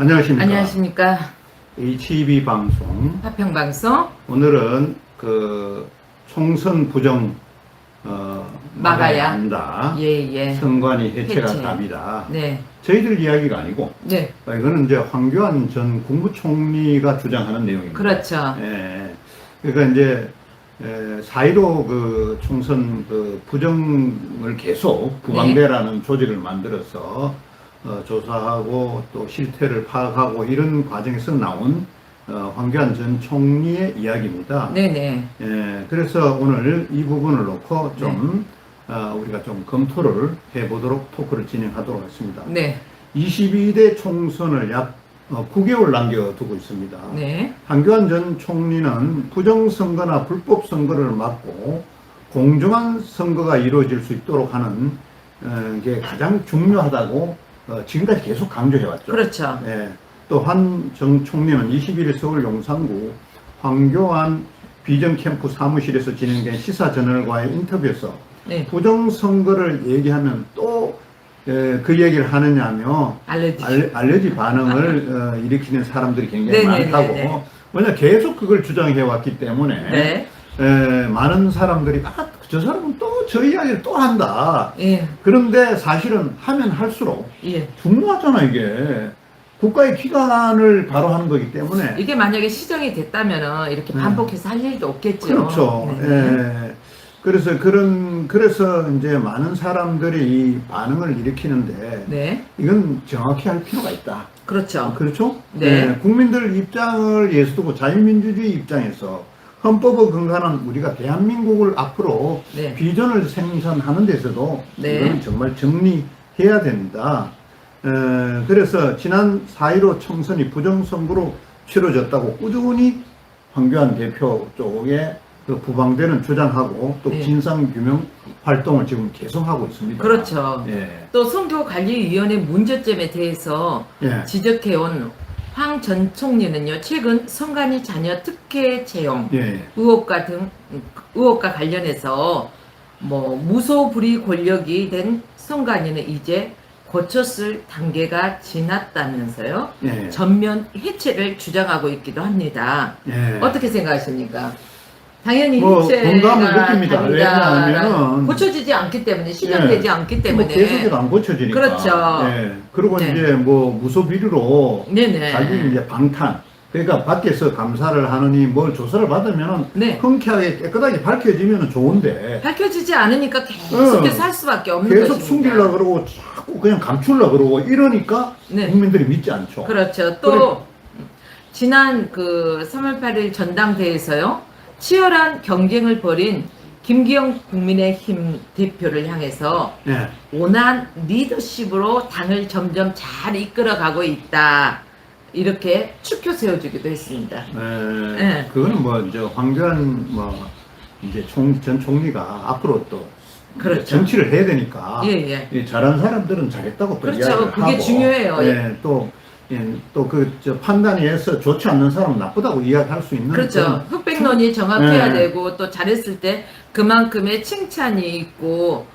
안녕하십니까. 안녕하십니까. HB 방송. 화평방송 오늘은 그 총선 부정 막아야 한다. 예. 선관위 해체가 해체. 답이다. 네. 저희들 이야기가 아니고 네. 이거는 이제 황교안 전 국무총리가 주장하는 내용입니다. 그렇죠. 예. 그러니까 이제 4.15 그 총선 그 부정을 계속 부방대라는 조직을 만들어서 조사하고 또 실태를 파악하고 이런 과정에서 나온 황교안 전 총리의 이야기입니다. 네네. 예, 그래서 오늘 이 부분을 놓고 좀 우리가 좀 검토를 해보도록 토크를 진행하도록 하겠습니다. 네. 22대 총선을 약 9개월 남겨두고 있습니다. 네. 황교안 전 총리는 부정선거나 불법선거를 막고 공정한 선거가 이루어질 수 있도록 하는 게 가장 중요하다고 지금까지 계속 강조해왔죠. 그렇죠. 예. 또 한 전 총리는 21일 서울 용산구 황교안 비전캠프 사무실에서 진행된 시사저널과의 인터뷰에서 네. 부정선거를 얘기하면 또 그 얘기를 하느냐며 알러지 반응을 일으키는 사람들이 굉장히 많다고 왜냐 계속 그걸 주장해왔기 때문에 많은 사람들이 저 사람은 또 저 이야기를 또 한다. 그런데 사실은 하면 할수록 중요하잖아 이게. 국가의 기관을 바로 하는 거기 때문에 이게 만약에 시정이 됐다면 이렇게 반복해서 할 일도 없겠죠. 그렇죠. 그래서 이제 많은 사람들이 이 반응을 일으키는데 이건 정확히 할 필요가 있다. 그렇죠. 그렇죠? 국민들 입장을 예수 두고 자유민주주의 입장에서 헌법에 근간한 우리가 대한민국을 앞으로 비전을 생산하는 데서도 이건 정말 정리해야 된다. 그래서 지난 4.15 총선이 부정선거로 치러졌다고 꾸준히 황교안 대표 쪽에 그 부방대는 주장하고 또 진상규명 활동을 지금 계속하고 있습니다. 그렇죠. 또 선거관리위원회 문제점에 대해서 지적해온 황 전 총리는요, 최근 선관위 자녀 특혜 채용 의혹과 관련해서 무소불위 권력이 된 선관위는 이제 고쳤을 단계가 지났다면서요. 전면 해체를 주장하고 있기도 합니다. 어떻게 생각하십니까? 당연히 공감을 느낍니다. 왜냐하면 고쳐지지 않기 때문에 시정되지 않기 때문에 계속해서 안 고쳐지니까. 그렇죠. 그리고 이제 무소비리로 자기 이제 방탄. 그러니까 밖에서 감사를 하느니 뭘 조사를 받으면 흔쾌하게 깨끗하게 밝혀지면 좋은데 밝혀지지 않으니까 계속해서 할 수밖에 없는 계속 것입니다. 숨기려고 그러고 자꾸 그냥 감추려고 그러고 이러니까 국민들이 믿지 않죠. 그렇죠. 또 지난 그 3월 8일 전당대회에서요, 치열한 경쟁을 벌인 김기현 국민의힘 대표를 향해서 온화한 리더십으로 당을 점점 잘 이끌어가고 있다. 이렇게 축표 세워주기도 했습니다. 그거는 이제 황교안 이제 전 총리가 앞으로 또 정치를 해야 되니까 잘한 사람들은 잘했다고 또 이야기를 하고 그게 중요해요. 또 판단에서 좋지 않는 사람은 나쁘다고 이야기할 수 있는 흑백론이 정확해야 되고 또 잘했을 때 그만큼의 칭찬이 있고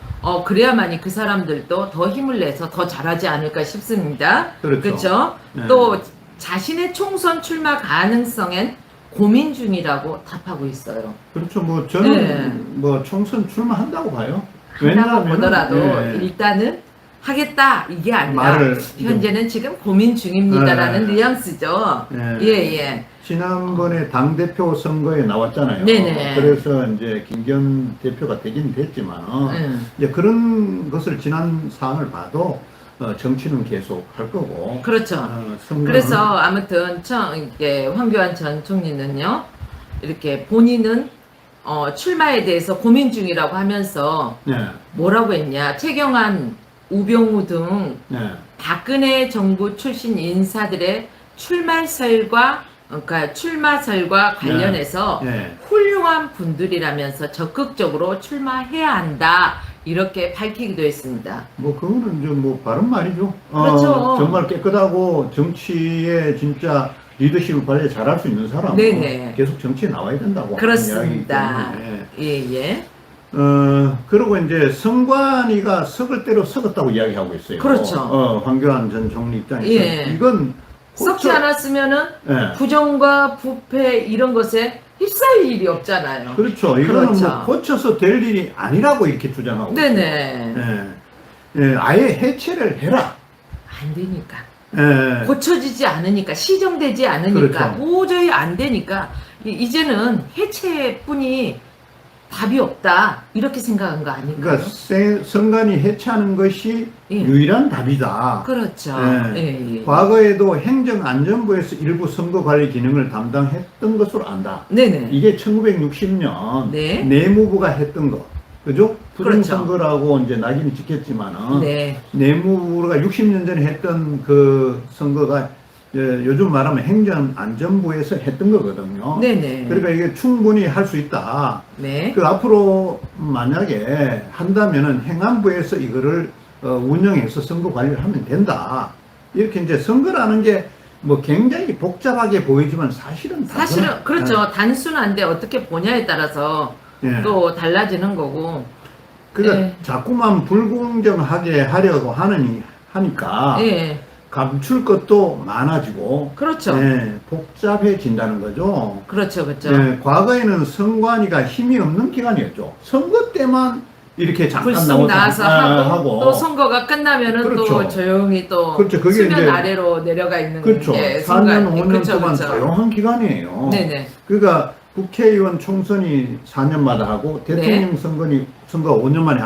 그래야만이 그 사람들도 더 힘을 내서 더 잘하지 않을까 싶습니다. 그렇죠? 또 자신의 총선 출마 가능성엔 고민 중이라고 답하고 있어요. 그렇죠. 저는 총선 출마한다고 봐요. 한다고 보더라도 일단은 하겠다 이게 아니라 현재는 지금 고민 중입니다라는 뉘앙스죠. 지난번에 당대표 선거에 나왔잖아요. 그래서 이제 김기현 대표가 되긴 됐지만 이제 그런 것을 지난 사안을 봐도 정치는 계속 할 거고. 그렇죠. 그래서 아무튼 황교안 전 총리는요, 이렇게 본인은 출마에 대해서 고민 중이라고 하면서 뭐라고 했냐, 최경환, 우병우 등 박근혜 정부 출신 인사들의 출마설과 관련해서 훌륭한 분들이라면서 적극적으로 출마해야 한다. 이렇게 밝히기도 했습니다. 그거는 좀 바른 말이죠. 그렇죠. 정말 깨끗하고 정치에 진짜 리더십을 관리 잘할 수 있는 사람은 계속 정치에 나와야 된다고. 그렇습니다. 그리고 이제 선관위가 썩을 대로 썩었다고 이야기하고 있어요. 그렇죠. 황교안 전 총리 입장에서 이건 썩지 않았으면은 예. 부정과 부패 이런 것에 휩싸일 일이 없잖아요. 그렇죠. 이거는 그렇죠. 뭐 고쳐서 될 일이 아니라고 이렇게 주장하고. 네네. 예. 아예 해체를 해라. 안 되니까. 예. 고쳐지지 않으니까, 시정되지 않으니까, 그렇죠. 도저히 안 되니까, 이제는 해체뿐이 답이 없다. 이렇게 생각한 거 아닐까요? 그러니까 선관위 해체하는 것이 예. 유일한 답이다. 그렇죠. 예. 예, 예. 과거에도 행정안전부에서 일부 선거관리 기능을 담당했던 것으로 안다. 네네. 이게 1960년 네. 내무부가 했던 거. 그죠? 그렇죠. 부정선거라고 이제 낙인이 찍혔지만은 네. 내무부가 60년 전에 했던 그 선거가 요즘 말하면 행정안전부에서 했던 거거든요. 네네. 그러니까 이게 충분히 할 수 있다. 네. 그 앞으로 만약에 한다면은 행안부에서 이거를 운영해서 선거 관리를 하면 된다. 이렇게 이제 선거라는 게 뭐 굉장히 복잡하게 보이지만 사실은 그렇죠. 단순한데 어떻게 보냐에 따라서 예. 또 달라지는 거고. 그러니까 예. 자꾸만 불공정하게 하려고 하니까 예. 감출 것도 많아지고 그렇죠. 예, 복잡해진다는 거죠. 그렇죠. 그렇죠. 예, 과거에는 선관위가 힘이 없는 기관이었죠. 선거 때만 이렇게 잠깐 불쑥 나와서 하고, 또 선거가 끝나면은 그렇죠. 또 조용히 또 그렇죠. 그게 수면 이제 아래로 내려가 있는 그렇죠. 게 4년, 5년 그렇죠, 동안 그렇죠. 조용한 기관이에요. 네네. 그러니까 국회의원 총선이 4년마다 하고 대통령 선거가 5년 만에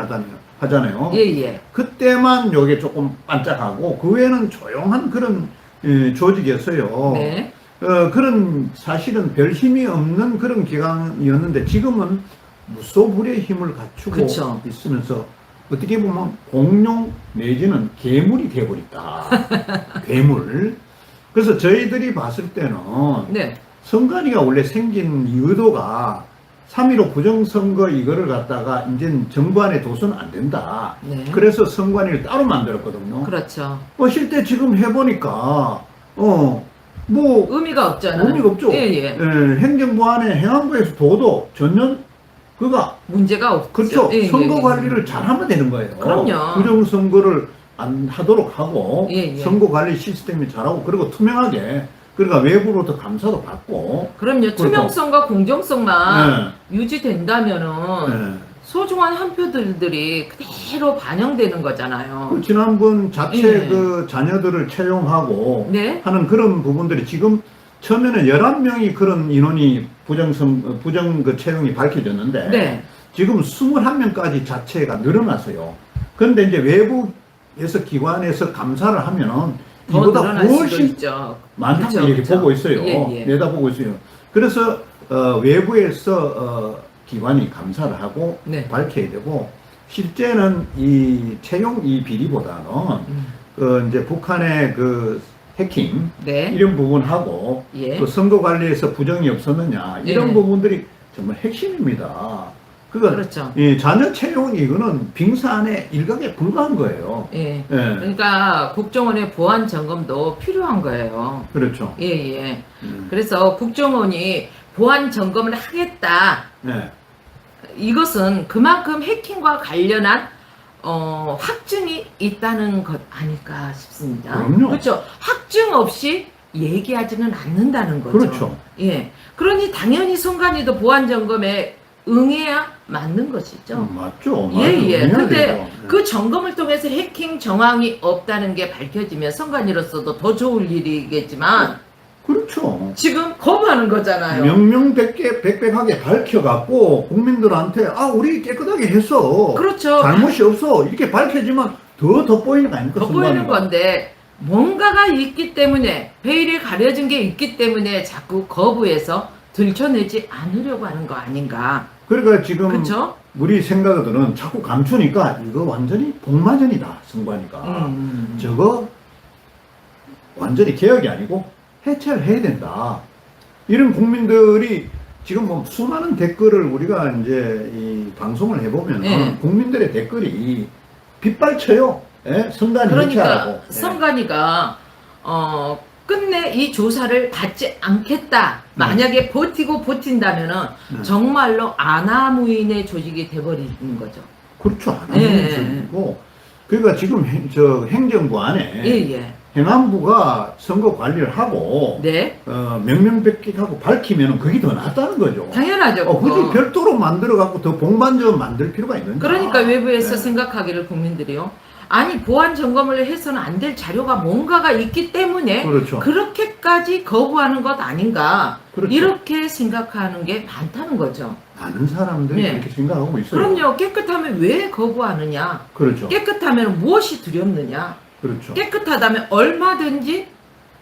하잖아요. 예예. 그때만 요게 조금 반짝하고 그 외에는 조용한 그런 조직이었어요. 네. 그런 사실은 별 힘이 없는 그런 기관이었는데 지금은 무소불위의 힘을 갖추고 그쵸. 있으면서 어떻게 보면 공룡 내지는 괴물이 되어버렸다. 괴물. 그래서 저희들이 봤을 때는 네. 선관위가 원래 생긴 의도가 3.15 부정선거 이거를 갖다가 이제는 정부 안에 둬서는 안 된다. 네. 그래서 선관위를 따로 만들었거든요. 그렇죠. 실제 지금 해보니까 뭐 의미가 없잖아요. 의미가 없죠. 예예. 행정부 안에 행안부에서 둬도 전혀 그가 문제가 없죠. 그렇죠. 예, 선거 예, 관리를 잘하면 되는 거예요. 그럼요. 부정선거를 안 하도록 하고 예, 예. 선거 관리 시스템이 잘하고 그리고 투명하게 그러니까 외부로부터 감사도 받고 그럼요. 투명성과 공정성만 네. 유지된다면은 네. 소중한 한 표들이 그대로 반영되는 거잖아요. 그 지난번 자체 예. 그 자녀들을 채용하고 네. 하는 그런 부분들이 지금 처음에는 11명이 그런 인원이 부정 그 채용이 밝혀졌는데 네. 지금 21명까지 자체가 늘어났어요. 그런데 이제 외부에서 기관에서 감사를 하면은 더 이보다 늘어날 수도 훨씬 있죠. 많다고 그쵸, 이렇게 그쵸. 보고 있어요. 예, 예. 내다보고 있어요. 그래서 외부에서 기관이 감사를 하고 네. 밝혀야 되고 실제는 이 채용 이 비리보다는 이제 북한의 그 해킹 네. 이런 부분하고 예. 또 선거 관리에서 부정이 없었느냐 이런 예. 부분들이 정말 핵심입니다. 그렇죠. 이 자녀 채용 이거는 빙산의 일각에 불과한 거예요. 예. 예. 그러니까 국정원의 보안 점검도 필요한 거예요. 그렇죠. 예, 예. 그래서 국정원이 보안 점검을 하겠다. 네. 이것은 그만큼 해킹과 관련한 확증이 있다는 것 아닐까 싶습니다. 그럼요. 그렇죠. 확증 없이 얘기하지는 않는다는 거죠. 그렇죠. 예. 그러니 당연히 선관위도 보안 점검에 응해야 맞는 것이죠. 맞죠. 예, 예. 해야 근데 돼요. 그 점검을 통해서 해킹 정황이 없다는 게 밝혀지면 선관위로서도 더 좋을 일이겠지만 그렇죠. 지금 거부하는 거잖아요. 명명백백하게 밝혀갖고 국민들한테 우리 깨끗하게 했어. 그렇죠. 잘못이 없어. 이렇게 밝혀지면 더 돋보이는 거 아닙니까? 돋보이는 선관위가. 건데 뭔가가 있기 때문에 베일이 가려진 게 있기 때문에 자꾸 거부해서 들춰내지 않으려고 하는 거 아닌가. 그러니까 지금 그렇죠? 우리 생각들은 자꾸 감추니까 이거 완전히 복마전이다. 선관위가. 저거 완전히 개혁이 아니고 해체를 해야 된다. 이런 국민들이 지금 뭐 수많은 댓글을 우리가 이제 이 방송을 해보면 네. 국민들의 댓글이 빗발쳐요. 예? 선관위 그러니까 해체하라고. 선관위가 끝내 이 조사를 받지 않겠다. 만약에 버틴다면은 정말로 아나무인의 조직이 돼버리는 거죠. 그렇죠. 예. 아나무인이고 그러니까 지금 저 행정부 안에 예, 예. 행안부가 선거 관리를 하고 네. 명명백백하고 밝히면 그게 더 낫다는 거죠. 당연하죠. 굳이 그거. 별도로 만들어 갖고 더 봉반전 만들 필요가 있는가? 그러니까 외부에서 네. 생각하기를 국민들이요. 아니 보안 점검을 해서는 안 될 자료가 뭔가가 있기 때문에 그렇죠. 그렇게까지 거부하는 것 아닌가 그렇죠. 이렇게 생각하는 게 많다는 거죠. 많은 사람들이 네. 그렇게 생각하고 있어요. 그럼요. 깨끗하면 왜 거부하느냐? 그렇죠. 깨끗하면 무엇이 두렵느냐? 그렇죠. 깨끗하다면 얼마든지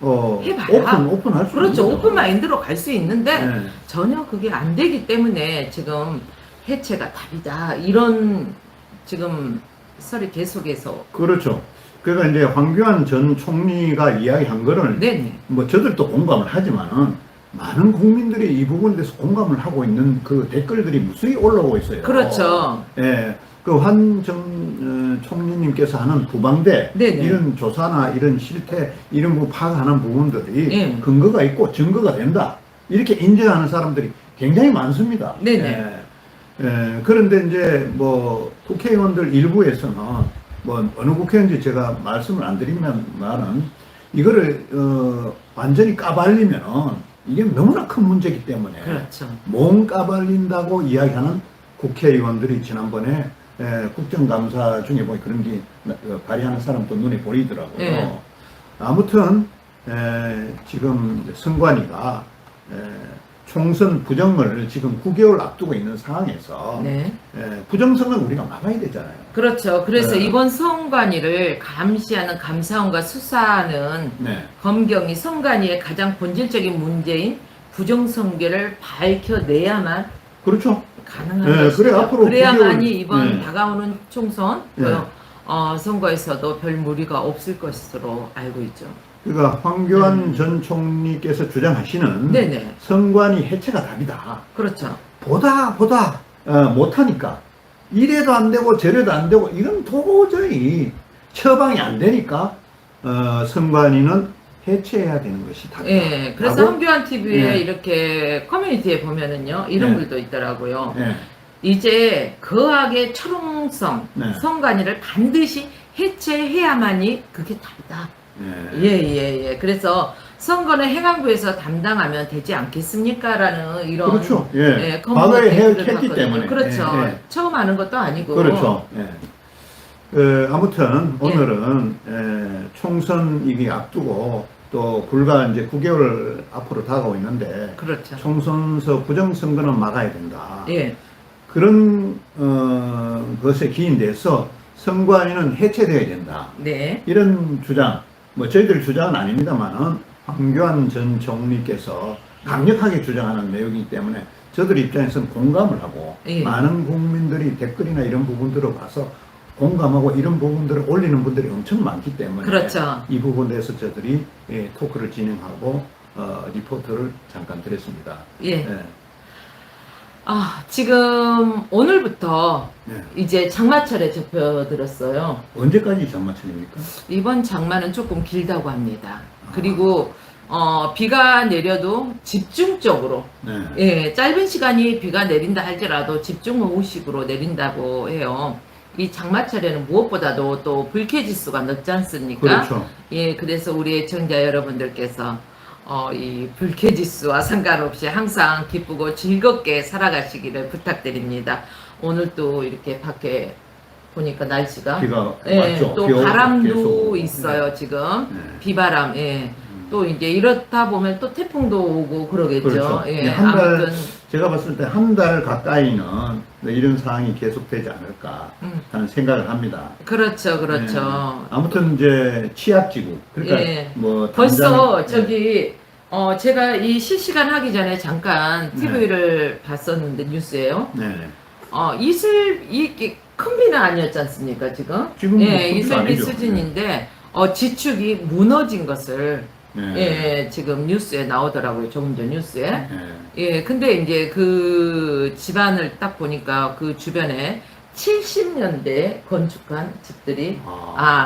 해봐라. 오픈할 수 그렇죠. 있는 오픈 마인드로 갈 수 있는데 네. 전혀 그게 안 되기 때문에 지금 해체가 답이다. 이런 지금 설이 계속해서. 그렇죠. 그러니까 이제 황교안 전 총리가 이야기한 거를 네네. 뭐 저들도 공감을 하지만은 많은 국민들이 이 부분에 대해서 공감을 하고 있는 그 댓글들이 무수히 올라오고 있어요. 그렇죠. 예. 그 환 총리님께서 하는 부방대 네네. 이런 조사나 이런 실태 이런 거 파악하는 부분들이 네. 근거가 있고 증거가 된다 이렇게 인정하는 사람들이 굉장히 많습니다. 네네. 그런데 이제 뭐 국회의원들 일부에서는 뭐 어느 국회의원인지 제가 말씀을 안 드리면은 이거를 완전히 까발리면은 이게 너무나 큰 문제이기 때문에 그렇죠. 몸 까발린다고 이야기하는 국회의원들이 지난번에 국정감사 중에 뭐 그런 게 발의하는 사람도 눈에 보이더라고요. 네. 아무튼 지금 이제 선관위가 총선 부정을 지금 9개월 앞두고 있는 상황에서 네. 부정선거는 우리가 막아야 되잖아요. 그렇죠. 그래서 네. 이번 선관위를 감시하는 감사원과 수사하는 네. 검경이 선관위의 가장 본질적인 문제인 부정선거를 밝혀내야만 그렇죠. 가능한 네, 것이죠. 그래, 앞으로 그래야만이 9개월, 이번 네. 다가오는 총선 네. 선거에서도 별 무리가 없을 것으로 알고 있죠. 그러니까 황교안 전 총리께서 주장하시는 네네. 선관위 해체가 답이다. 그렇죠. 보다 못하니까 이래도 안 되고 저래도 안 되고 이건 도저히 처방이 안 되니까 선관위는 해체해야 되는 것이 답이다. 예, 그래서 라고? 황교안 TV에 네. 이렇게 커뮤니티에 보면은요 이런 네. 글도 있더라고요. 네. 이제 거학의 철옹성 네. 선관위를 반드시 해체해야만이 그게 답이다. 네. 예. 그래서 선거는 행안부에서 담당하면 되지 않겠습니까? 라는 이런. 그렇죠. 예. 커뮤니티 과거에 댓글을 했기 봤거든요. 때문에. 그렇죠. 예, 예. 처음 하는 것도 아니고. 그렇죠. 예. 아무튼 예. 오늘은 총선 이기 앞두고 또 불과 이제 9개월 앞으로 다가오고 있는데 그렇죠. 총선서 부정선거는 막아야 된다. 예. 그런 것에 기인돼서 선관위는 해체되어야 된다. 네. 이런 주장, 뭐 저희들 주장은 아닙니다만은 황교안 전 총리께서 강력하게 주장하는 내용이기 때문에 저들 입장에서는 공감을 하고 예. 많은 국민들이 댓글이나 이런 부분들을 봐서 공감하고 이런 부분들을 올리는 분들이 엄청 많기 때문에 그렇죠. 이 부분에 대해서 저들이 토크를 진행하고 리포트를 잠깐 드렸습니다. 예. 지금 오늘부터 네. 이제 장마철에 접혀들었어요. 언제까지 장마철입니까? 이번 장마는 조금 길다고 합니다. 그리고 비가 내려도 집중적으로 네. 예, 짧은 시간이 비가 내린다 할지라도 집중호우식으로 내린다고 해요. 이 장마철에는 무엇보다도 또 불쾌지수가 높지 않습니까? 그렇죠. 예, 그래서 우리 애청자 여러분들께서 이 불쾌지수와 상관없이 항상 기쁘고 즐겁게 살아가시기를 부탁드립니다. 오늘 또 이렇게 밖에 보니까 날씨가 비가 예, 왔죠. 또 비 오고 계속 바람도 오고. 있어요 지금. 네. 비바람. 예. 또 이제 이렇다 보면 또 태풍도 오고 그러겠죠. 그렇죠. 예, 한 달, 아무튼 제가 봤을 때 한 달 가까이는 이런 상황이 계속되지 않을까 하는 생각을 합니다. 그렇죠. 네. 아무튼 이제 취약지구. 그러니까 예. 뭐 벌써 당장- 저기 제가 이 실시간 하기 전에 잠깐 네. TV를 봤었는데 뉴스에요. 네. 이게 큰 비는 아니었지 않습니까 지금? 지금 뭐 예, 큰 비는 이슬비 아니죠. 수준인데 지축이 무너진 것을 네. 예, 지금 뉴스에 나오더라고요. 조금 전 뉴스에. 네. 예, 근데 이제 그 집안을 딱 보니까 그 주변에 70년대 건축한 집들이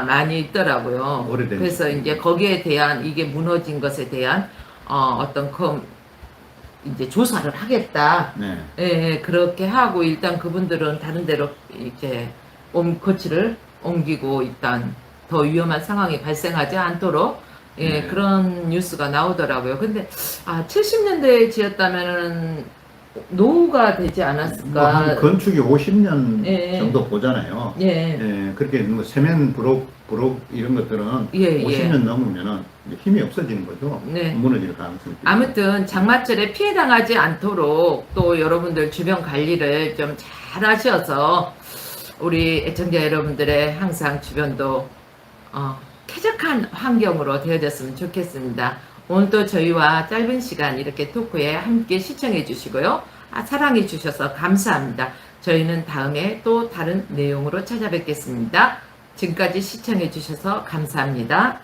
많이 있더라고요. 오래된 그래서 집들. 이제 거기에 대한 이게 무너진 것에 대한 어떤 이제 조사를 하겠다. 네. 예, 그렇게 하고 일단 그분들은 다른 데로 이제 거치를 옮기고 일단 더 위험한 상황이 발생하지 않도록 예, 네. 그런 뉴스가 나오더라고요. 근데 70년대에 지었다면은 노후가 되지 않았을까? 뭐 한 건축이 50년 예. 정도 보잖아요. 예. 예, 그렇게 뭐 세면 브록 이런 것들은 예, 50년 넘으면은 이제 힘이 없어지는 거죠. 네. 무너질 가능성이. 아무튼 장마철에 피해 당하지 않도록 또 여러분들 주변 관리를 좀 잘 하셔서 우리 애청자 여러분들의 항상 주변도 쾌적한 환경으로 되어졌으면 좋겠습니다. 오늘도 저희와 짧은 시간 이렇게 토크에 함께 시청해 주시고요. 사랑해 주셔서 감사합니다. 저희는 다음에 또 다른 내용으로 찾아뵙겠습니다. 지금까지 시청해 주셔서 감사합니다.